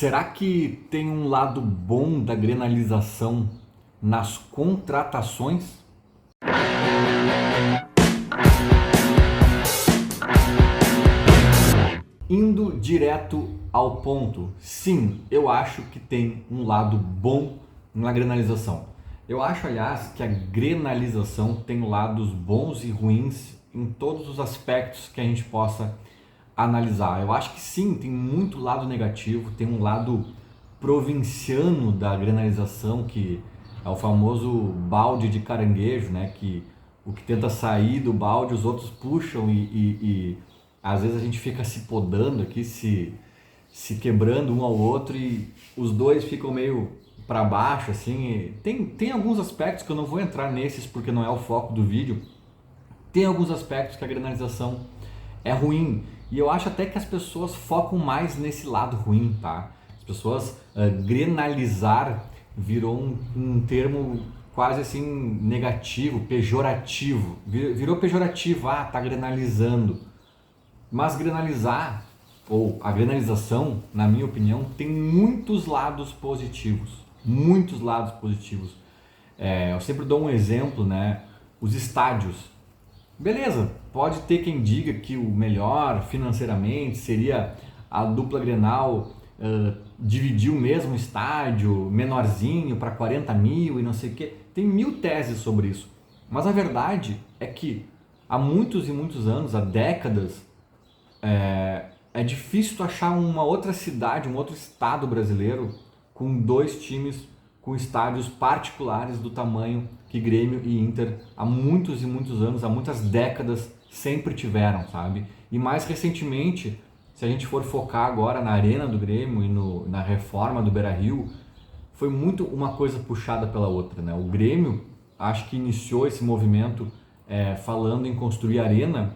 Será que tem um lado bom da grenalização nas contratações? Indo direto ao ponto, sim, eu acho que tem um lado bom na grenalização. Eu acho, aliás, que a grenalização tem lados bons e ruins em todos os aspectos que a gente possa analisar. Eu acho que sim, tem muito lado negativo, tem um lado provinciano da grenalização, que é o famoso balde de caranguejo, né? Que o que tenta sair do balde os outros puxam e às vezes a gente fica se podando aqui, se quebrando um ao outro e os dois ficam meio para baixo, assim. Tem alguns aspectos que eu não vou entrar nesses porque não é o foco do vídeo. Tem alguns aspectos que a granalização é ruim e eu acho até que as pessoas focam mais nesse lado ruim, tá? As pessoas, grenalizar virou um termo quase assim negativo, pejorativo. Virou pejorativo, tá grenalizando. Mas granalizar, ou a granalização, na minha opinião, tem muitos lados positivos. Muitos lados positivos. Eu sempre dou um exemplo, né? Os estádios. Beleza, pode ter quem diga que o melhor financeiramente seria a dupla Grenal dividir o mesmo estádio, menorzinho, para 40 mil e não sei o que. Tem mil teses sobre isso. Mas a verdade é que há muitos e muitos anos, há décadas, é difícil tu achar uma outra cidade, um outro estado brasileiro com dois times com estádios particulares do tamanho que Grêmio e Inter há muitos e muitos anos, há muitas décadas sempre tiveram, sabe? E mais recentemente, se a gente for focar agora na arena do Grêmio e na reforma do Beira-Rio, foi muito uma coisa puxada pela outra, né? O Grêmio, acho que iniciou esse movimento falando em construir arena.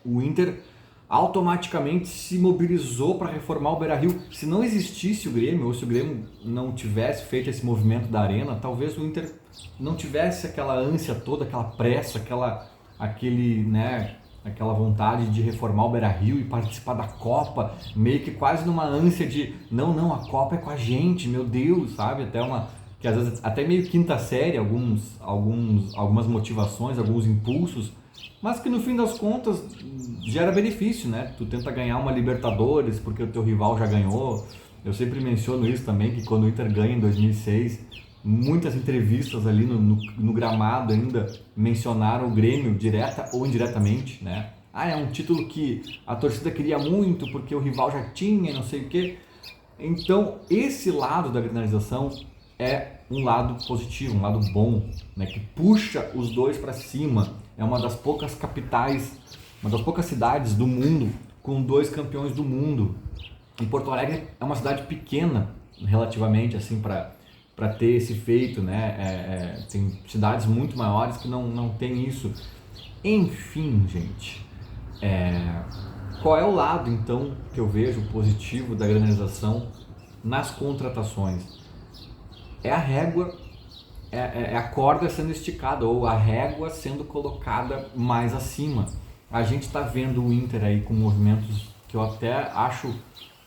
O Inter automaticamente se mobilizou para reformar o Beira-Rio. Se não existisse o Grêmio, ou se o Grêmio não tivesse feito esse movimento da arena, talvez o Inter não tivesse aquela ânsia toda, aquela pressa, aquela vontade de reformar o Beira-Rio e participar da Copa, meio que quase numa ânsia de não, a Copa é com a gente, meu Deus, sabe? Que às vezes até meio quinta série, algumas motivações, alguns impulsos, mas que no fim das contas gera benefício, né? Tu tenta ganhar uma Libertadores porque o teu rival já ganhou. Eu sempre menciono isso também, que quando o Inter ganha em 2006, muitas entrevistas ali no gramado ainda mencionaram o Grêmio, direta ou indiretamente, né? É um título que a torcida queria muito porque o rival já tinha, não sei o quê. Então, esse lado da granalização é um lado positivo, um lado bom, né, que puxa os dois para cima. É uma das poucas capitais, uma das poucas cidades do mundo com dois campeões do mundo. E Porto Alegre é uma cidade pequena, relativamente, assim, para ter esse feito, né? Tem cidades muito maiores que não tem isso. Enfim, gente, qual é o lado, então, que eu vejo positivo da granalização nas contratações? É a régua, é a corda sendo esticada, ou a régua sendo colocada mais acima. A gente está vendo o Inter aí com movimentos que eu até acho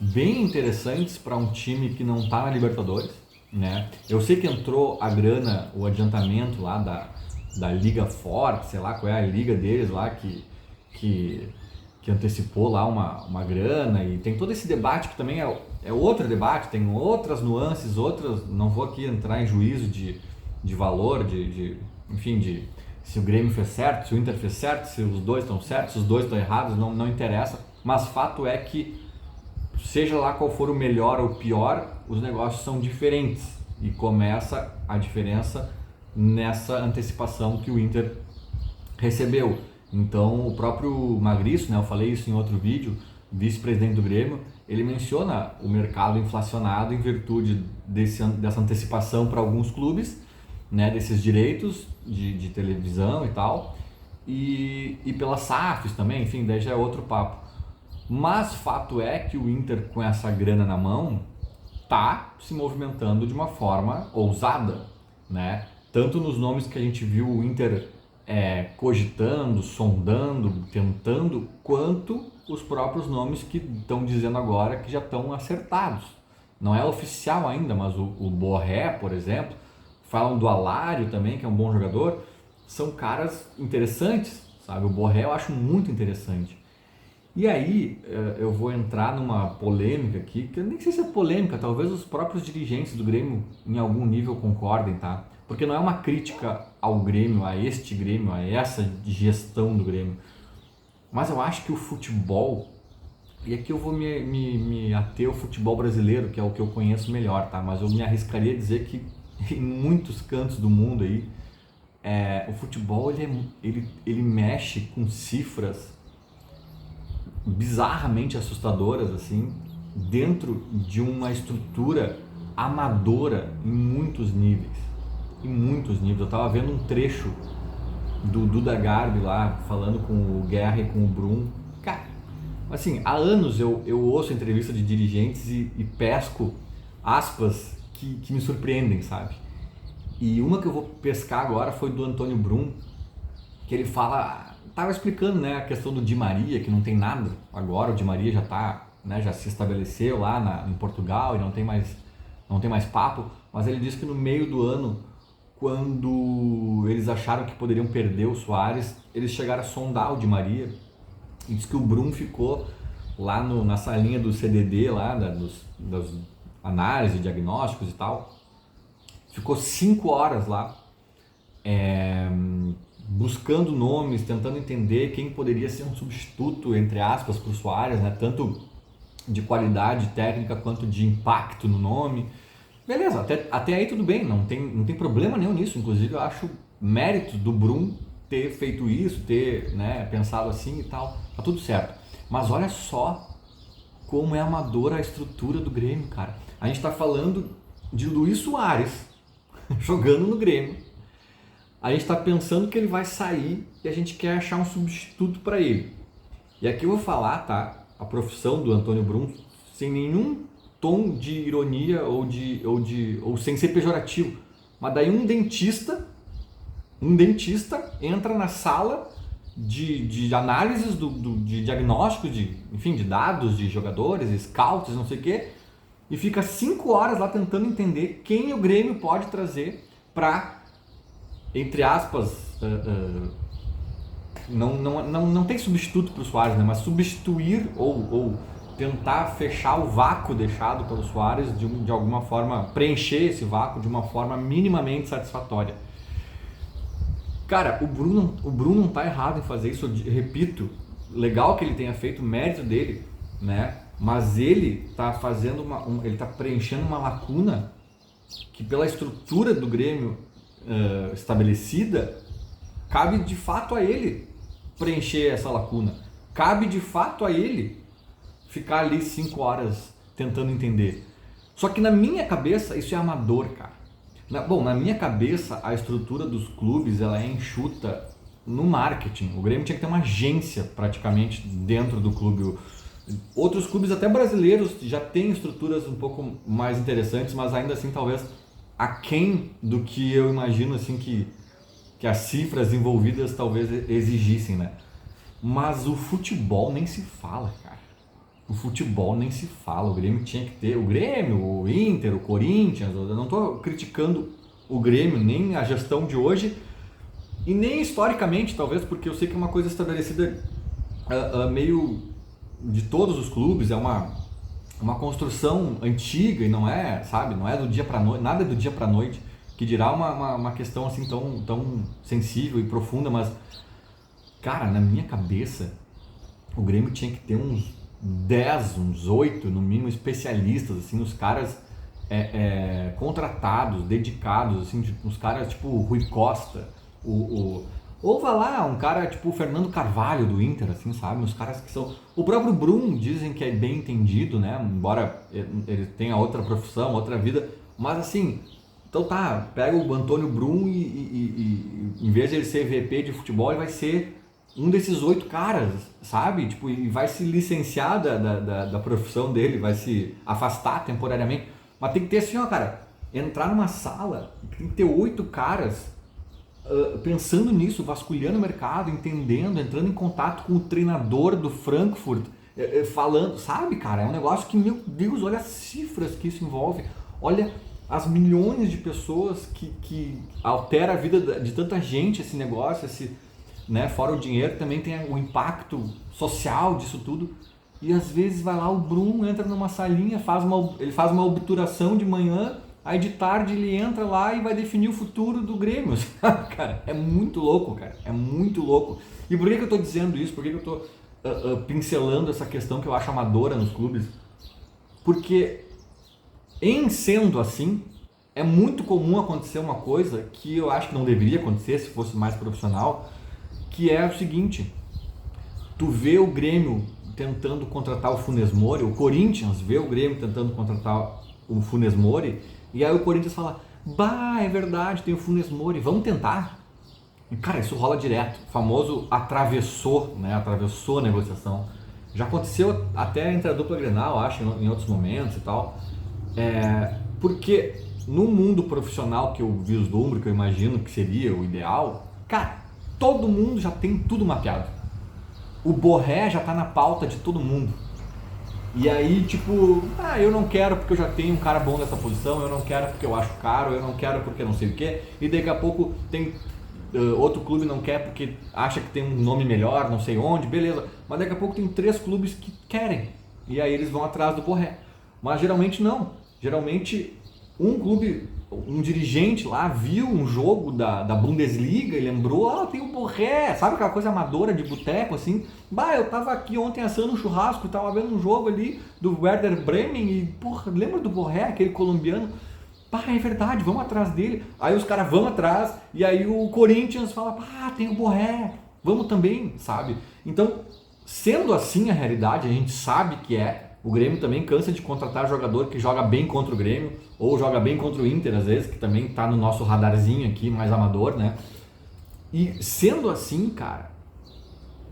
bem interessantes para um time que não está na Libertadores, né? Eu sei que entrou a grana, o adiantamento lá da Liga Forte, sei lá qual é a liga deles lá, que antecipou lá uma grana, e tem todo esse debate que também é outro debate, tem outras nuances, não vou aqui entrar em juízo de valor, enfim, de se o Grêmio fez certo, se o Inter fez certo, se os dois estão certos, se os dois estão errados, não interessa, mas fato é que seja lá qual for o melhor ou o pior, os negócios são diferentes e começa a diferença nessa antecipação que o Inter recebeu. Então o próprio Magriço, né, eu falei isso em outro vídeo, vice-presidente do Grêmio, ele menciona o mercado inflacionado em virtude dessa antecipação para alguns clubes, né, desses direitos de televisão e tal, e pelas SAFs também, enfim, daí já é outro papo. Mas fato é que o Inter, com essa grana na mão, tá se movimentando de uma forma ousada, né? Tanto nos nomes que a gente viu o Inter cogitando, sondando, tentando, quanto os próprios nomes que estão dizendo agora que já estão acertados, não é oficial ainda, mas o Borré, por exemplo, falam do Alário também, que é um bom jogador, são caras interessantes, sabe? O Borré eu acho muito interessante. E aí eu vou entrar numa polêmica aqui, que eu nem sei se é polêmica, talvez os próprios dirigentes do Grêmio em algum nível concordem, tá? Porque não é uma crítica ao Grêmio, a este Grêmio, a essa gestão do Grêmio. Mas eu acho que o futebol, e aqui eu vou me ater ao futebol brasileiro, que é o que eu conheço melhor, tá? Mas eu me arriscaria a dizer que em muitos cantos do mundo aí, o futebol ele mexe com cifras bizarramente assustadoras, assim, dentro de uma estrutura amadora em muitos níveis. Em muitos níveis. Eu tava vendo um trecho do Duda Garbi lá, falando com o Guerra e com o Brum. Cara, assim, há anos eu ouço entrevista de dirigentes e pesco aspas que me surpreendem, sabe? E uma que eu vou pescar agora foi do Antônio Brum, que ele fala, tava explicando, né, a questão do Di Maria, que não tem nada agora, o Di Maria já tá, né, já se estabeleceu lá em Portugal e não tem mais papo, mas ele disse que no meio do ano, quando eles acharam que poderiam perder o Soares, eles chegaram a sondar o Di Maria e disse que o Brum ficou lá na salinha do CDD, lá das análises, diagnósticos e tal, ficou 5 horas lá, buscando nomes, tentando entender quem poderia ser um substituto, entre aspas, para o Soares, né? Tanto de qualidade técnica quanto de impacto no nome. Beleza, até aí tudo bem, não tem problema nenhum nisso. Inclusive eu acho mérito do Brum ter feito isso, ter, né, pensado assim e tal, tá tudo certo. Mas olha só como é amadora a estrutura do Grêmio, cara. A gente tá falando de Luís Soares jogando no Grêmio. A gente está pensando que ele vai sair e a gente quer achar um substituto para ele. E aqui eu vou falar, tá? A profissão do Antônio Brum sem nenhum tom de ironia ou sem ser pejorativo. Mas daí um dentista entra na sala de análises de diagnósticos, enfim, de dados de jogadores, scouts, não sei o quê, e fica 5 horas lá tentando entender quem o Grêmio pode trazer para, entre aspas, não tem substituto para o Soares, né? Mas substituir ou tentar fechar o vácuo deixado pelo Soares de alguma forma, preencher esse vácuo de uma forma minimamente satisfatória. Cara, o Bruno não tá errado em fazer isso, eu repito, legal que ele tenha feito, mérito dele, né? Mas ele tá fazendo ele tá preenchendo uma lacuna que pela estrutura do Grêmio estabelecida, cabe de fato a ele preencher essa lacuna. Cabe de fato a ele ficar ali 5 horas tentando entender. Só que na minha cabeça isso é amador, cara. Na minha cabeça a estrutura dos clubes ela é enxuta no marketing. O Grêmio tinha que ter uma agência praticamente dentro do clube. Outros clubes até brasileiros já têm estruturas um pouco mais interessantes, mas ainda assim talvez aquém do que eu imagino assim que as cifras envolvidas talvez exigissem, né? Mas o futebol nem se fala, cara. O futebol nem se fala. O Grêmio tinha que ter, o Grêmio, o Inter, o Corinthians, eu não estou criticando o Grêmio, nem a gestão de hoje e nem historicamente, talvez, porque eu sei que é uma coisa estabelecida meio de todos os clubes, é uma construção antiga e não é, sabe, não é do dia para noite, nada é do dia para noite, que dirá uma questão assim tão sensível e profunda, mas, cara, na minha cabeça, o Grêmio tinha que ter uns 10, uns 8, no mínimo, especialistas, assim, os caras contratados, dedicados, assim, uns caras tipo o Rui Costa, ou vai lá, um cara tipo o Fernando Carvalho do Inter, assim, sabe? Uns caras que são... O próprio Brum dizem que é bem entendido, né? Embora ele tenha outra profissão, outra vida, mas assim... Então tá, pega o Antônio Brum e em vez de ele ser VP de futebol, ele vai ser um desses 8 caras, sabe? Tipo, e vai se licenciar da profissão dele, vai se afastar temporariamente. Mas tem que ter assim, ó, cara, entrar numa sala, tem que ter 8 caras pensando nisso, vasculhando o mercado, entendendo, entrando em contato com o treinador do Frankfurt, falando, sabe, cara? É um negócio que, meu Deus, olha as cifras que isso envolve, olha as milhões de pessoas que altera a vida de tanta gente esse negócio, né? Fora o dinheiro, também tem o impacto social disso tudo. E às vezes vai lá o Bruno, entra numa salinha, ele faz uma obturação de manhã, aí de tarde ele entra lá e vai definir o futuro do Grêmio, sabe, cara? É muito louco, cara, é muito louco. E por que eu tô dizendo isso? Por que eu tô pincelando essa questão que eu acho amadora nos clubes? Porque em sendo assim, é muito comum acontecer uma coisa que eu acho que não deveria acontecer se fosse mais profissional, que é o seguinte: tu vê o Grêmio tentando contratar o Funes Mori, o Corinthians vê o Grêmio tentando contratar o Funes Mori, e aí o Corinthians fala, bah, é verdade, tem o Funes Mori, vamos tentar. E cara, isso rola direto, o famoso atravessou, né? Atravessou a negociação. Já aconteceu até entre a dupla Grenal, acho, em outros momentos e tal. Porque no mundo profissional que eu vislumbro, que eu imagino que seria o ideal, cara, todo mundo já tem tudo mapeado. O Borré já tá na pauta de todo mundo. E aí, tipo, eu não quero porque eu já tenho um cara bom nessa posição, eu não quero porque eu acho caro, eu não quero porque não sei o quê. E daqui a pouco tem outro clube não quer porque acha que tem um nome melhor, não sei onde, beleza. Mas daqui a pouco tem 3 clubes que querem. E aí eles vão atrás do Borré. Mas geralmente não. Geralmente um clube, um dirigente lá viu um jogo da Bundesliga e lembrou, tem o Borré, sabe aquela coisa amadora de boteco assim? Eu tava aqui ontem assando um churrasco, tava vendo um jogo ali do Werder Bremen e, porra, lembra do Borré, aquele colombiano? É verdade, vamos atrás dele. Aí os caras vão atrás e aí o Corinthians fala, tem o Borré, vamos também, sabe? Então, sendo assim a realidade, a gente sabe que o Grêmio também cansa de contratar jogador que joga bem contra o Grêmio ou joga bem contra o Inter, às vezes, que também está no nosso radarzinho aqui, mais amador, né? E sendo assim, cara,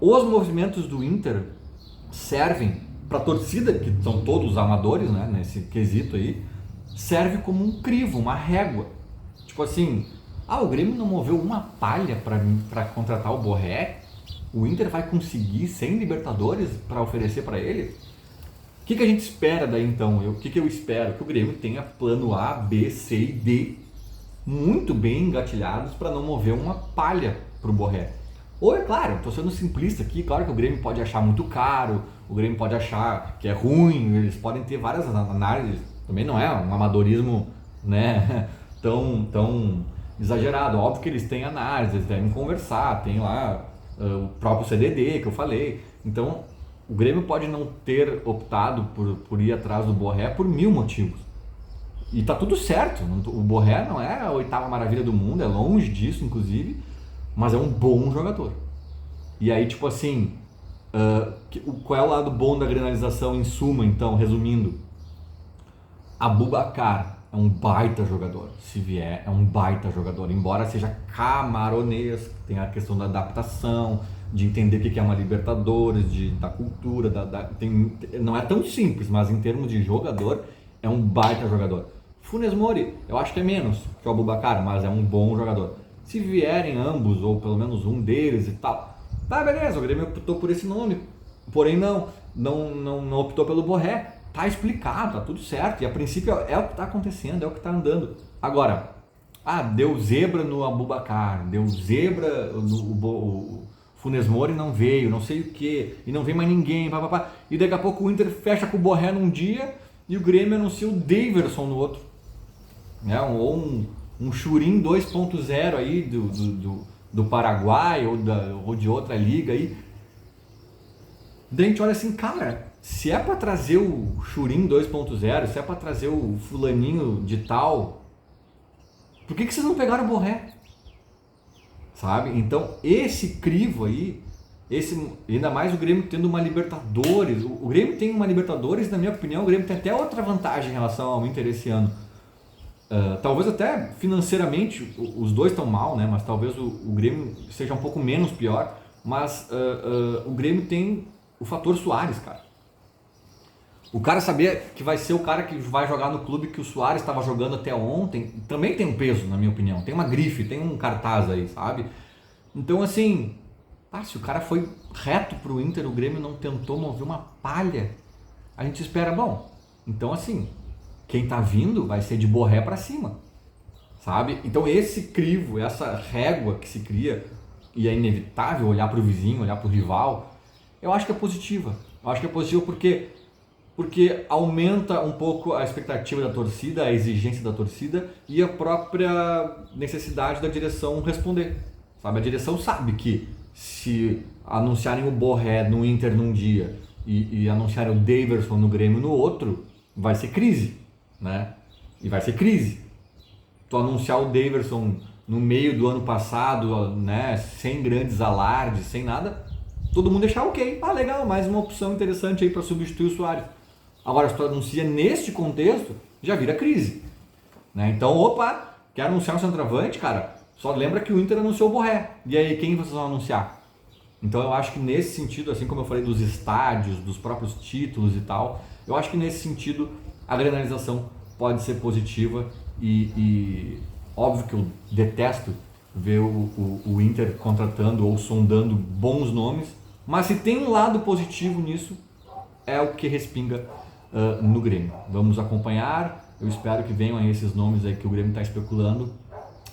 os movimentos do Inter servem para a torcida, que são todos amadores, né, nesse quesito aí, serve como um crivo, uma régua. Tipo assim, o Grêmio não moveu uma palha para contratar o Borré, o Inter vai conseguir 100 Libertadores para oferecer para ele? O que a gente espera daí então? O que eu espero? Que o Grêmio tenha plano A, B, C e D muito bem engatilhados para não mover uma palha para o Borré. Ou é claro, estou sendo simplista aqui, claro que o Grêmio pode achar muito caro, o Grêmio pode achar que é ruim, eles podem ter várias análises, também não é um amadorismo, né, tão exagerado. Óbvio que eles têm análise, eles devem conversar, tem lá o próprio CDD que eu falei. Então o Grêmio pode não ter optado por ir atrás do Borré por 1000 motivos. E tá tudo certo, o Borré não é a 8ª maravilha do mundo, é longe disso inclusive, mas é um bom jogador. E aí, tipo assim, qual é o lado bom da granalização em suma, então, resumindo? Aboubakar é um baita jogador, se vier, é um baita jogador, embora seja camaronês, tem a questão da adaptação, de entender o que é uma Libertadores, da cultura, não é tão simples, mas em termos de jogador, é um baita jogador. Funes Mori, eu acho que é menos que o Aboubakar, mas é um bom jogador. Se vierem ambos, ou pelo menos um deles e tal, beleza, o Grêmio optou por esse nome, porém não optou pelo Borré. Tá explicado, tá tudo certo, e a princípio é o que tá acontecendo, é o que tá andando. Agora, deu zebra no Aboubakar, deu zebra no Funes Mori, não veio, não sei o que, e não vem mais ninguém, e daqui a pouco o Inter fecha com o Borré num dia e o Grêmio anuncia o Daverson no outro, né? Ou um Churin 2.0 aí do Paraguai ou de outra liga aí. Daí a gente olha assim, cara, se é para trazer o Churin 2.0, se é para trazer o fulaninho de tal, por que vocês não pegaram o Borré? Sabe? Então esse crivo aí, ainda mais o Grêmio tendo uma Libertadores, o Grêmio tem uma Libertadores, na minha opinião, o Grêmio tem até outra vantagem em relação ao Inter esse ano. Talvez até financeiramente os dois estão mal, né? Mas talvez o Grêmio seja um pouco menos pior, mas o Grêmio tem o fator Suárez, cara. O cara saber que vai ser o cara que vai jogar no clube que o Suárez estava jogando até ontem, também tem um peso, na minha opinião. Tem uma grife, tem um cartaz aí, sabe? Então, assim, Se o cara foi reto pro Inter, o Grêmio não tentou mover uma palha, a gente espera, bom, então assim, quem tá vindo vai ser de Borré para cima, sabe? Então esse crivo, essa régua que se cria, e é inevitável olhar pro vizinho, olhar pro rival, eu acho que é positiva. Eu acho que é positivo porque aumenta um pouco a expectativa da torcida, a exigência da torcida e a própria necessidade da direção responder. Sabe? A direção sabe que se anunciarem o Borré no Inter num dia e anunciarem o Daverson no Grêmio no outro, vai ser crise, né? E vai ser crise. Tu anunciar o Daverson no meio do ano passado, né, sem grandes alardes, sem nada, todo mundo achar ok, legal, mais uma opção interessante aí para substituir o Suárez. Agora, se tu anuncia neste contexto, já vira crise, né? Então, quer anunciar um centroavante, cara, só lembra que o Inter anunciou o Borré. E aí, quem vocês vão anunciar? Então, eu acho que nesse sentido, assim como eu falei dos estádios, dos próprios títulos e tal, eu acho que nesse sentido a granalização pode ser positiva e óbvio que eu detesto ver o Inter contratando ou sondando bons nomes, mas se tem um lado positivo nisso, é o que respinga no Grêmio. Vamos acompanhar, eu espero que venham aí esses nomes aí que o Grêmio está especulando,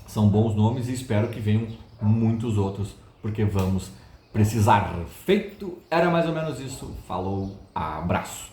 são bons nomes e espero que venham muitos outros, porque vamos precisar. Feito, era mais ou menos isso, falou, abraço.